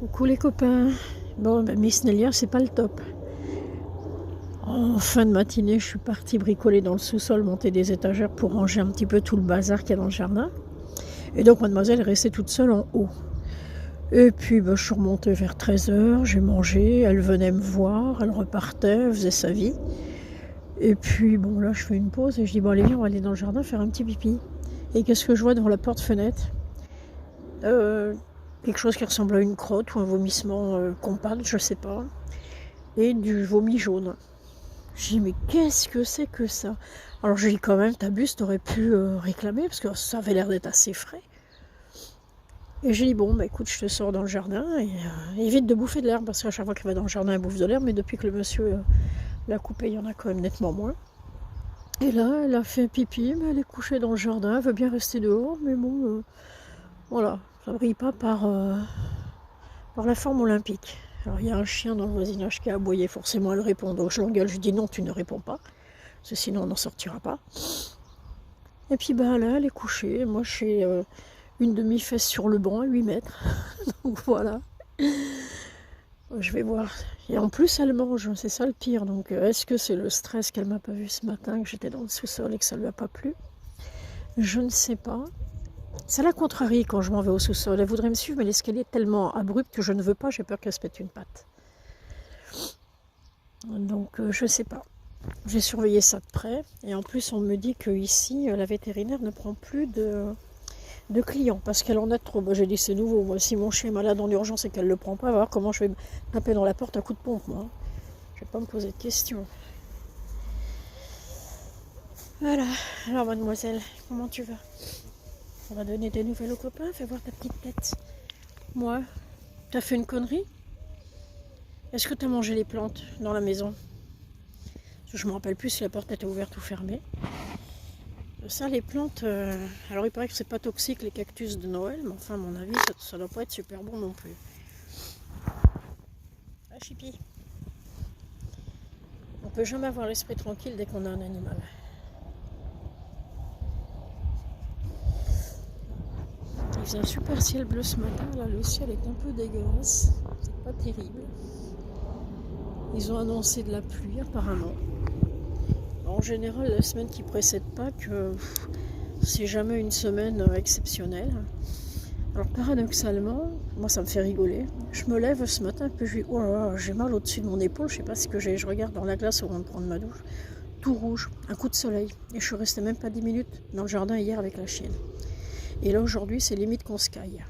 Coucou les copains. Bon, ben, Miss Nelia, c'est pas le top. En fin de matinée, je suis partie bricoler dans le sous-sol, monter des étagères pour ranger un petit peu tout le bazar qu'il y a dans le jardin. Et donc, mademoiselle est restée toute seule en haut. Et puis, ben, je suis remontée vers 13h, j'ai mangé, elle venait me voir, elle repartait, elle faisait sa vie. Et puis, bon, là, je fais une pause et je dis, bon, allez, viens, on va aller dans le jardin faire un petit pipi. Et qu'est-ce que je vois devant la porte-fenêtre quelque chose qui ressemble à une crotte ou un vomissement compact, je sais pas. Et du vomi jaune. Je dis, mais qu'est-ce que c'est que ça? Alors je dis, quand même, t'abuses, t'aurais pu réclamer, parce que ça avait l'air d'être assez frais. Et j'ai dit, bon, bah écoute, je te sors dans le jardin et évite de bouffer de l'herbe, parce qu'à chaque fois qu'elle va dans le jardin, elle bouffe de l'herbe, mais depuis que le monsieur l'a coupé, il y en a quand même nettement moins. Et là, elle a fait pipi, mais elle est couchée dans le jardin, elle veut bien rester dehors, mais bon, voilà, ça brille pas par la forme olympique. Alors il y a un chien dans le voisinage qui a aboyé, forcément elle répond, donc je l'engueule, je dis non, tu ne réponds pas, parce que sinon on n'en sortira pas. Et puis bah là, elle est couchée, moi je suis une demi-fesse sur le banc à 8 mètres, donc voilà. Je vais voir. Et en plus elle mange, c'est ça le pire, donc est-ce que c'est le stress qu'elle m'a pas vu ce matin, que j'étais dans le sous-sol et que ça lui a pas plu? Je ne sais pas. Ça la contrarie quand je m'en vais au sous-sol. Elle voudrait me suivre, mais l'escalier est tellement abrupt que je ne veux pas, j'ai peur qu'elle se pète une patte. Donc je sais pas. J'ai surveillé ça de près. Et en plus, on me dit qu'ici, la vétérinaire ne prend plus de clients parce qu'elle en a trop. J'ai dit, c'est nouveau. Moi, si mon chien est malade en urgence et qu'elle ne le prend pas, on va voir comment je vais taper dans la porte à coups de pompe, moi. Je vais pas me poser de questions. Voilà. Alors, mademoiselle, comment tu vas? On va donner des nouvelles aux copains. Fais voir ta petite tête. Moi, t'as fait une connerie? Est-ce que t'as mangé les plantes dans la maison? Je me rappelle plus si la porte était ouverte ou fermée. Ça, les plantes, alors il paraît que c'est pas toxique les cactus de Noël, mais enfin à mon avis ça doit pas être super bon non plus. Ah chipi. On peut jamais avoir l'esprit tranquille dès qu'on a un animal. Il faisait un super ciel bleu ce matin, là le ciel est un peu dégueulasse, c'est pas terrible. Ils ont annoncé de la pluie apparemment. En général, la semaine qui précède Pâques, c'est jamais une semaine exceptionnelle. Alors paradoxalement, moi ça me fait rigoler. Je me lève ce matin et je dis oh là là, j'ai mal au-dessus de mon épaule, je sais pas ce que j'ai. Je regarde dans la glace avant de prendre ma douche, tout rouge, un coup de soleil. Et je suis restée même pas 10 minutes dans le jardin hier avec la chienne. Et là aujourd'hui c'est limite qu'on se caille.